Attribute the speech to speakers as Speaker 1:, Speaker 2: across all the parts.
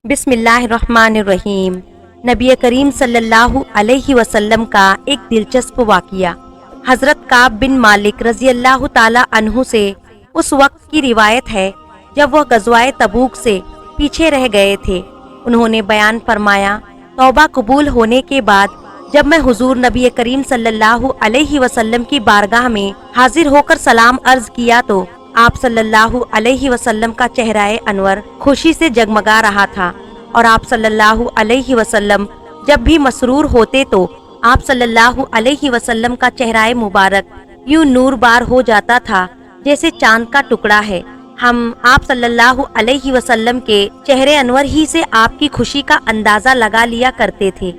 Speaker 1: بسم اللہ الرحمن الرحیم۔ نبی کریم صلی اللہ علیہ وسلم کا ایک دلچسپ واقعہ۔ حضرت کعب بن مالک رضی اللہ تعالی عنہ سے اس وقت کی روایت ہے جب وہ غزوہ تبوک سے پیچھے رہ گئے تھے۔ انہوں نے بیان فرمایا، توبہ قبول ہونے کے بعد جب میں حضور نبی کریم صلی اللہ علیہ وسلم کی بارگاہ میں حاضر ہو کر سلام عرض کیا تو آپ صلی اللہ علیہ وسلم کا چہرہ انور خوشی سے جگمگا رہا تھا، اور آپ صلی اللہ علیہ وسلم جب بھی مسرور ہوتے تو آپ صلی اللہ علیہ وسلم کا چہرہ مبارک یوں نور بار ہو جاتا تھا جیسے چاند کا ٹکڑا ہے۔ ہم آپ صلی اللہ علیہ وسلم کے چہرے انور ہی سے آپ کی خوشی کا اندازہ لگا لیا کرتے تھے۔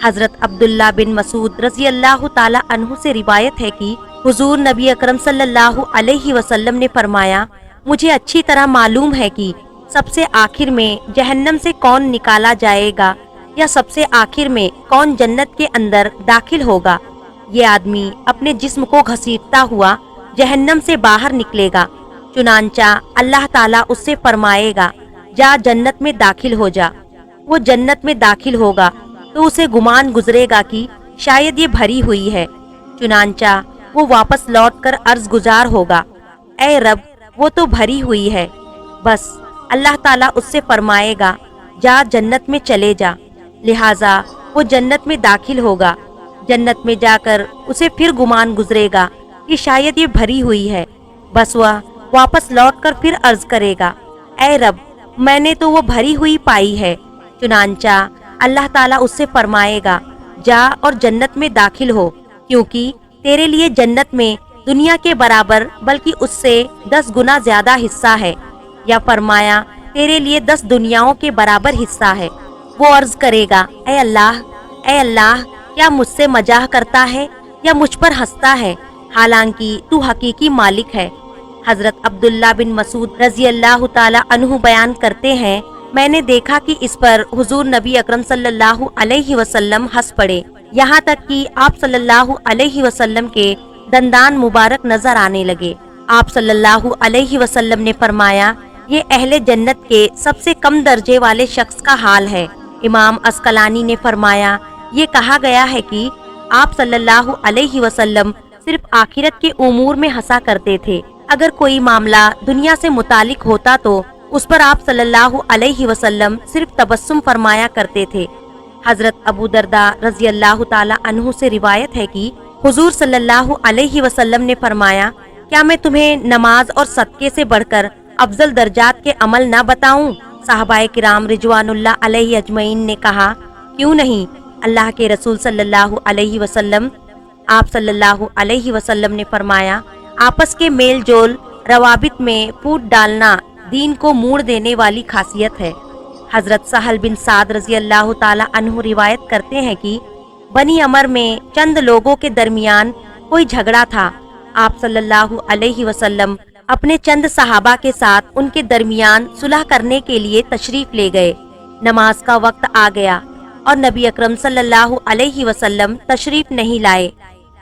Speaker 1: حضرت عبداللہ بن مسعود رضی اللہ تعالی عنہ سے روایت ہے کہ حضور نبی اکرم صلی اللہ علیہ وسلم نے فرمایا، مجھے اچھی طرح معلوم ہے کہ سب سے آخر میں جہنم سے کون نکالا جائے گا یا سب سے آخر میں کون جنت کے اندر داخل ہوگا۔ یہ آدمی اپنے جسم کو گھسیٹتا ہوا جہنم سے باہر نکلے گا، چنانچہ اللہ تعالیٰ اس سے فرمائے گا، جا جنت میں داخل ہو جا۔ وہ جنت میں داخل ہوگا تو اسے گمان گزرے گا کہ شاید یہ بھری ہوئی ہے، چنانچہ وہ واپس لوٹ کر عرض گزار ہوگا، اے رب وہ تو بھری ہوئی ہے۔ بس اللہ تعالیٰ اس سے فرمائے گا، جا جنت میں چلے جا۔ لہٰذا وہ جنت میں داخل ہوگا۔ جنت میں جا کر اسے پھر گمان گزرے گا کہ شاید یہ بھری ہوئی ہے۔ بس وہ واپس لوٹ کر پھر عرض کرے گا، اے رب میں نے تو وہ بھری ہوئی پائی ہے۔ چنانچہ اللہ تعالیٰ اس سے فرمائے گا، جا اور جنت میں داخل ہو، کیونکہ تیرے لیے جنت میں دنیا کے برابر بلکہ اس سے 10 گنا زیادہ حصہ ہے، یا فرمایا تیرے لیے 10 دنیاؤں کے برابر حصہ ہے۔ وہ عرض کرے گا، اے اللہ کیا مجھ سے مزاح کرتا ہے یا مجھ پر ہنستا ہے، حالانکہ تو حقیقی مالک ہے۔ حضرت عبداللہ بن مسعود رضی اللہ تعالی عنہ بیان کرتے ہیں، میں نے دیکھا کہ اس پر حضور نبی اکرم صلی اللہ علیہ وسلم ہنس پڑے، یہاں تک کہ آپ صلی اللہ علیہ وسلم کے دندان مبارک نظر آنے لگے۔ آپ صلی اللہ علیہ وسلم نے فرمایا، یہ اہل جنت کے سب سے کم درجے والے شخص کا حال ہے۔ امام عسقلانی نے فرمایا، یہ کہا گیا ہے کہ آپ صلی اللہ علیہ وسلم صرف آخرت کے امور میں ہنسا کرتے تھے۔ اگر کوئی معاملہ دنیا سے متعلق ہوتا تو اس پر آپ صلی اللہ علیہ وسلم صرف تبسم فرمایا کرتے تھے۔ حضرت ابو درداء رضی اللہ تعالی عنہ سے روایت ہے کہ حضور صلی اللہ علیہ وسلم نے فرمایا، کیا میں تمہیں نماز اور صدقے سے بڑھ کر افضل درجات کے عمل نہ بتاؤں؟ صحابہ کرام رضوان اللہ علیہ اجمعین نے کہا، کیوں نہیں اللہ کے رسول صلی اللہ علیہ وسلم۔ آپ صلی اللہ علیہ وسلم نے فرمایا، آپس کے میل جول روابط میں پھوٹ ڈالنا دین کو موڑ دینے والی خاصیت ہے۔ حضرت سہل بن سعد رضی اللہ تعالی عنہ روایت کرتے ہیں کہ بنی عمر میں چند لوگوں کے درمیان کوئی جھگڑا تھا۔ آپ صلی اللہ علیہ وسلم اپنے چند صحابہ کے ساتھ ان کے درمیان صلح کرنے کے لیے تشریف لے گئے۔ نماز کا وقت آ گیا اور نبی اکرم صلی اللہ علیہ وسلم تشریف نہیں لائے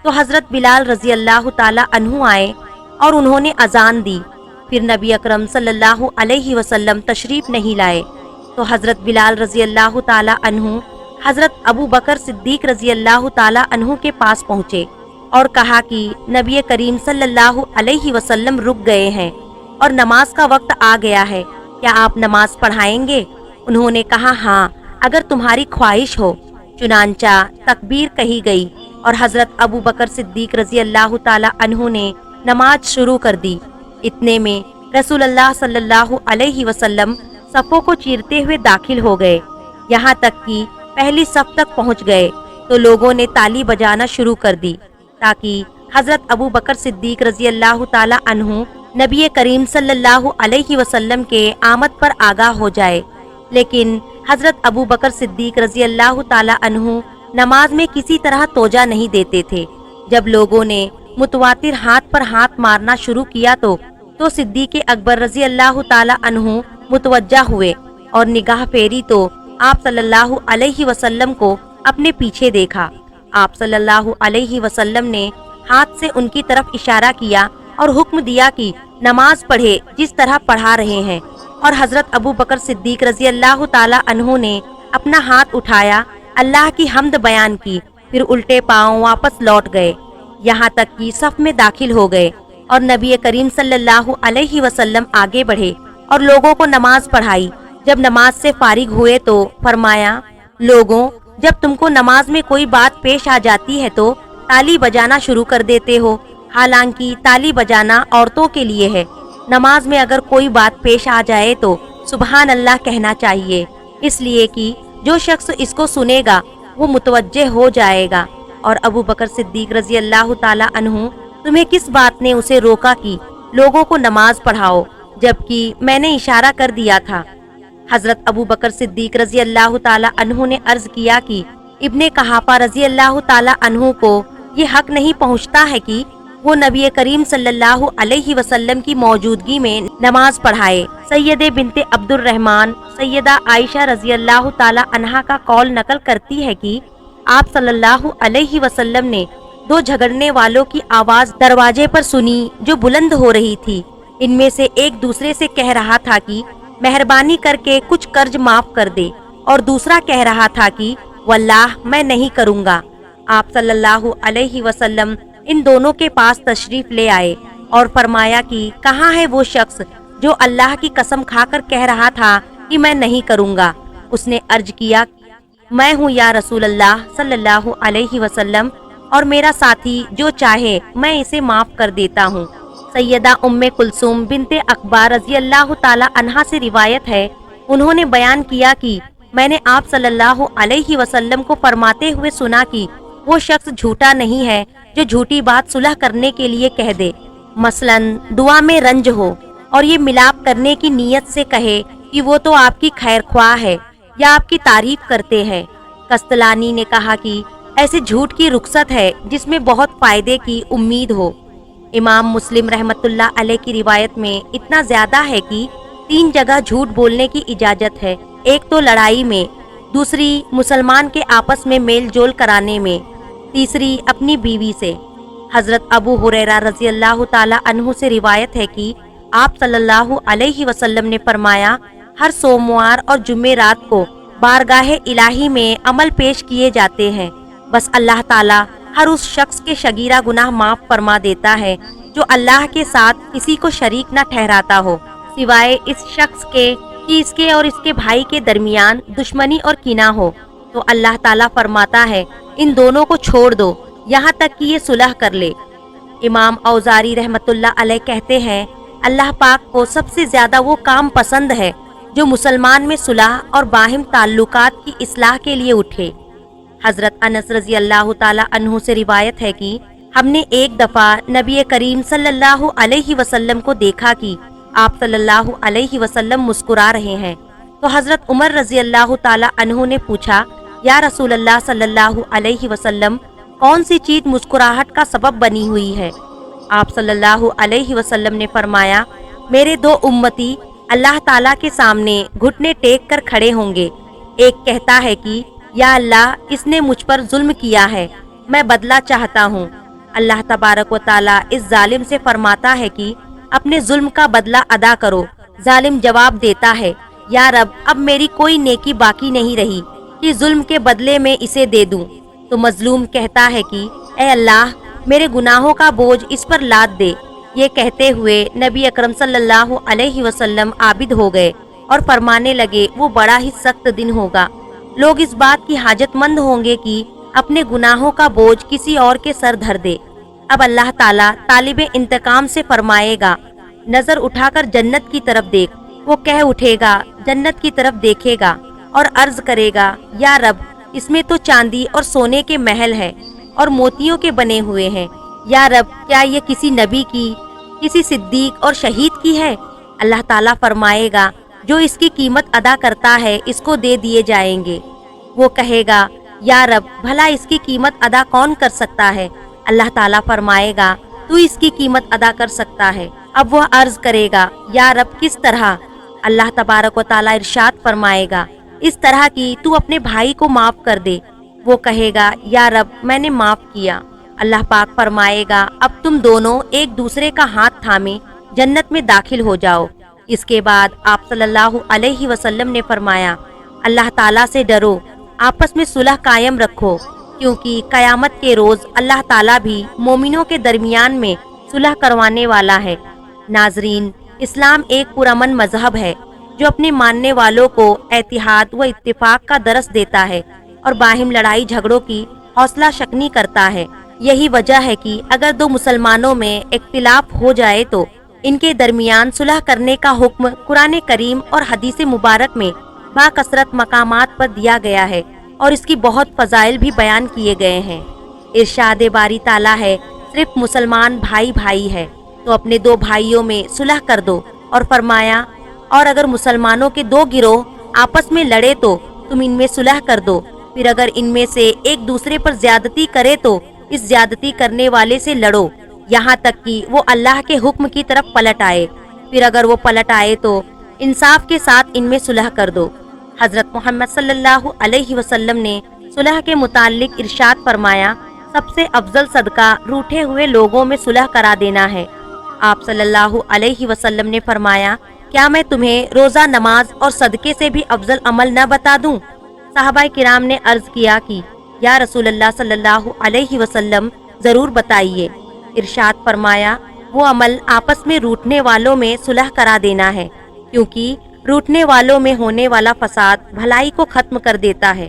Speaker 1: تو حضرت بلال رضی اللہ تعالی عنہ آئے اور انہوں نے اذان دی۔ پھر نبی اکرم صلی اللہ علیہ وسلم تشریف نہیں لائے تو حضرت بلال رضی اللہ تعالی عنہ حضرت ابو بکر صدیق رضی اللہ تعالی عنہ کے پاس پہنچے اور کہا کہ نبی کریم صلی اللہ علیہ وسلم رک گئے ہیں اور نماز کا وقت آ گیا ہے، کیا آپ نماز پڑھائیں گے؟ انہوں نے کہا، ہاں اگر تمہاری خواہش ہو۔ چنانچہ تکبیر کہی گئی اور حضرت ابو بکر صدیق رضی اللہ تعالی عنہ نے نماز شروع کر دی۔ اتنے میں رسول اللہ صلی اللہ علیہ وسلم صفوں کو چیرتے ہوئے داخل ہو گئے، یہاں تک کہ پہلی صف تک پہنچ گئے تو لوگوں نے تالی بجانا شروع کر دی تاکہ حضرت ابو بکر صدیق رضی اللہ تعالی عنہ نبی کریم صلی اللہ علیہ وسلم کے آمد پر آگاہ ہو جائے۔ لیکن حضرت ابو بکر صدیق رضی اللہ تعالی عنہ نماز میں کسی طرح توجہ نہیں دیتے تھے۔ جب لوگوں نے متواتر ہاتھ پر ہاتھ مارنا شروع کیا تو صدیق اکبر رضی اللہ تعالی عنہ متوجہ ہوئے اور نگاہ پھیری تو آپ صلی اللہ علیہ وسلم کو اپنے پیچھے دیکھا۔ آپ صلی اللہ علیہ وسلم نے ہاتھ سے ان کی طرف اشارہ کیا اور حکم دیا کہ نماز پڑھے جس طرح پڑھا رہے ہیں۔ اور حضرت ابو بکر صدیق رضی اللہ تعالی عنہ نے اپنا ہاتھ اٹھایا، اللہ کی حمد بیان کی، پھر الٹے پاؤں واپس لوٹ گئے، یہاں تک کہ صف میں داخل ہو گئے، اور نبی کریم صلی اللہ علیہ وسلم آگے بڑھے اور لوگوں کو نماز پڑھائی۔ جب نماز سے فارغ ہوئے تو فرمایا، لوگوں، جب تم کو نماز میں کوئی بات پیش آ جاتی ہے تو تالی بجانا شروع کر دیتے ہو، حالانکہ تالی بجانا عورتوں کے لیے ہے۔ نماز میں اگر کوئی بات پیش آ جائے تو سبحان اللہ کہنا چاہیے، اس لیے کہ جو شخص اس کو سنے گا وہ متوجہ ہو جائے گا۔ اور ابو بکر صدیق رضی اللہ تعالی عنہ، تمہیں کس بات نے اسے روکا کہ لوگوں کو نماز پڑھاؤ، جبکہ میں نے اشارہ کر دیا تھا؟ حضرت ابو بکر صدیق رضی اللہ تعالی عنہ نے عرض کیا کہ ابن قحافہ رضی اللہ تعالی عنہ کو یہ حق نہیں پہنچتا ہے کہ وہ نبی کریم صلی اللہ علیہ وسلم کی موجودگی میں نماز پڑھائے۔ سید بنت عبد الرحمن سیدہ عائشہ رضی اللہ تعالی عنہا کا قول نقل کرتی ہے کہ آپ صلی اللہ علیہ وسلم نے دو جھگڑنے والوں کی آواز دروازے پر سنی جو بلند ہو رہی تھی۔ ان میں سے ایک دوسرے سے کہہ رہا تھا کہ مہربانی کر کے کچھ قرض معاف کر دے، اور دوسرا کہہ رہا تھا کہ واللہ میں نہیں کروں گا۔ آپ صلی اللہ علیہ وسلم ان دونوں کے پاس تشریف لے آئے اور فرمایا کہ کہاں ہے وہ شخص جو اللہ کی قسم کھا کر کہہ رہا تھا کہ میں نہیں کروں گا؟ اس نے عرض کیا، میں ہوں یا رسول اللہ صلی اللہ علیہ وسلم، اور میرا ساتھی جو چاہے میں اسے معاف کر دیتا ہوں۔ سیدہ ام کلثوم بنت اقبا رضی اللہ تعالی عنہا سے روایت ہے، انہوں نے بیان کیا کہ میں نے آپ صلی اللہ علیہ وسلم کو فرماتے ہوئے سنا کہ وہ شخص جھوٹا نہیں ہے جو جھوٹی بات صلح کرنے کے لیے کہہ دے، مثلاً دعا میں رنج ہو، اور یہ ملاپ کرنے کی نیت سے کہے کہ وہ تو آپ کی خیر خواہ ہے یا آپ کی تعریف کرتے ہیں۔ کستلانی نے کہا کہ ایسے جھوٹ کی رخصت ہے جس میں بہت فائدے کی امید ہو۔ امام مسلم رحمۃ اللہ علیہ کی روایت میں اتنا زیادہ ہے کہ 3 جگہ جھوٹ بولنے کی اجازت ہے، ایک تو لڑائی میں، دوسری مسلمان کے آپس میں میل جول کرانے میں، تیسری اپنی بیوی سے۔ حضرت ابو ہریرہ رضی اللہ تعالی عنہ سے روایت ہے کہ آپ صلی اللہ علیہ وسلم نے فرمایا، ہر سوموار اور جمعرات کو بارگاہ الہی میں عمل پیش کیے جاتے ہیں، بس اللہ تعالیٰ ہر اس شخص کے شگیرہ گناہ معاف فرما دیتا ہے جو اللہ کے ساتھ کسی کو شریک نہ ٹھہراتا ہو، سوائے اس شخص کے کہ اس کے اور اس کے بھائی کے درمیان دشمنی اور کینہ ہو، تو اللہ تعالیٰ فرماتا ہے ان دونوں کو چھوڑ دو یہاں تک کہ یہ صلح کر لے۔ امام اوزاری رحمۃ اللہ علیہ کہتے ہیں، اللہ پاک کو سب سے زیادہ وہ کام پسند ہے جو مسلمان میں صلح اور باہم تعلقات کی اصلاح کے لیے اٹھے۔ حضرت انس رضی اللہ تعالی عنہ سے روایت ہے کہ ہم نے ایک دفعہ نبی کریم صلی اللہ علیہ وسلم کو دیکھا کہ آپ صلی اللہ علیہ وسلم مسکرا رہے ہیں، تو حضرت عمر رضی اللہ تعالی عنہ نے پوچھا، یا رسول اللہ صلی اللہ علیہ وسلم، کون سی چیز مسکراہٹ کا سبب بنی ہوئی ہے؟ آپ صلی اللہ علیہ وسلم نے فرمایا، میرے 2 امتی اللہ تعالیٰ کے سامنے گھٹنے ٹیک کر کھڑے ہوں گے، ایک کہتا ہے کہ یا اللہ، اس نے مجھ پر ظلم کیا ہے، میں بدلہ چاہتا ہوں۔ اللہ تبارک و تعالیٰ اس ظالم سے فرماتا ہے کہ اپنے ظلم کا بدلہ ادا کرو۔ ظالم جواب دیتا ہے، یا رب، اب میری کوئی نیکی باقی نہیں رہی کہ ظلم کے بدلے میں اسے دے دوں۔ تو مظلوم کہتا ہے کہ اے اللہ، میرے گناہوں کا بوجھ اس پر لاد دے۔ یہ کہتے ہوئے نبی اکرم صلی اللہ علیہ وسلم عابد ہو گئے اور فرمانے لگے، وہ بڑا ہی سخت دن ہوگا، لوگ اس بات کی حاجت مند ہوں گے کہ اپنے گناہوں کا بوجھ کسی اور کے سر دھر دے۔ اب اللہ تعالیٰ طالب انتقام سے فرمائے گا، نظر اٹھا کر جنت کی طرف دیکھ۔ وہ کہہ اٹھے گا، جنت کی طرف دیکھے گا اور عرض کرے گا، یا رب، اس میں تو چاندی اور سونے کے محل ہے اور موتیوں کے بنے ہوئے ہیں۔ یا رب، کیا یہ کسی نبی کی، کسی صدیق اور شہید کی ہے؟ اللہ تعالیٰ فرمائے گا، جو اس کی قیمت ادا کرتا ہے اس کو دے دیے جائیں گے۔ وہ کہے گا، یا رب، بھلا اس کی قیمت ادا کون کر سکتا ہے؟ اللہ تعالیٰ فرمائے گا، تو اس کی قیمت ادا کر سکتا ہے۔ اب وہ عرض کرے گا، یا رب، کس طرح؟ اللہ تبارک و تعالیٰ ارشاد فرمائے گا، اس طرح کی تو اپنے بھائی کو معاف کر دے۔ وہ کہے گا، یا رب، میں نے معاف کیا۔ اللہ پاک فرمائے گا، اب تم دونوں ایک دوسرے کا ہاتھ تھامے جنت میں داخل ہو جاؤ۔ اس کے بعد آپ صلی اللہ علیہ وسلم نے فرمایا، اللہ تعالیٰ سے ڈرو، آپس میں صلح قائم رکھو، کیونکہ قیامت کے روز اللہ تعالیٰ بھی مومنوں کے درمیان میں صلح کروانے والا ہے۔ ناظرین، اسلام ایک پرامن مذہب ہے جو اپنے ماننے والوں کو اتحاد و اتفاق کا درس دیتا ہے اور باہم لڑائی جھگڑوں کی حوصلہ شکنی کرتا ہے۔ یہی وجہ ہے کہ اگر دو مسلمانوں میں اختلاف ہو جائے تو ان کے درمیان صلح کرنے کا حکم قرآن کریم اور حدیث مبارک میں باکثرت مقامات پر دیا گیا ہے اور اس کی بہت فضائل بھی بیان کیے گئے ہیں۔ ارشاد باری تعالیٰ ہے، صرف مسلمان بھائی بھائی ہے تو اپنے دو بھائیوں میں صلح کر دو، اور فرمایا، اور اگر مسلمانوں کے دو گروہ آپس میں لڑے تو تم ان میں صلح کر دو، پھر اگر ان میں سے ایک دوسرے پر زیادتی کرے تو اس زیادتی کرنے والے سے لڑو یہاں تک کہ وہ اللہ کے حکم کی طرف پلٹ آئے، پھر اگر وہ پلٹ آئے تو انصاف کے ساتھ ان میں صلح کر دو۔ حضرت محمد صلی اللہ علیہ وسلم نے صلح کے متعلق ارشاد فرمایا، سب سے افضل صدقہ روٹھے ہوئے لوگوں میں صلح کرا دینا ہے۔ آپ صلی اللہ علیہ وسلم نے فرمایا، کیا میں تمہیں روزہ، نماز اور صدقے سے بھی افضل عمل نہ بتا دوں؟ صحابہ کرام نے عرض کیا کہ یا رسول اللہ صلی اللہ علیہ وسلم، ضرور بتائیے۔ ارشاد فرمایا، وہ عمل آپس میں روٹنے والوں میں صلح کرا دینا ہے، کیونکہ روٹنے والوں میں ہونے والا فساد بھلائی کو ختم کر دیتا ہے۔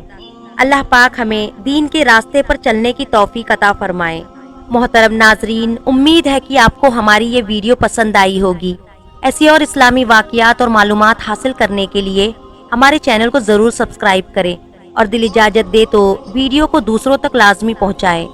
Speaker 1: اللہ پاک ہمیں دین کے راستے پر چلنے کی توفیق عطا فرمائے۔ محترم ناظرین، امید ہے کہ آپ کو ہماری یہ ویڈیو پسند آئی ہوگی۔ ایسی اور اسلامی واقعات اور معلومات حاصل کرنے کے لیے ہمارے چینل کو ضرور سبسکرائب کریں اور دل اجازت دے تو ویڈیو کو دوسروں تک لازمی پہنچائیں۔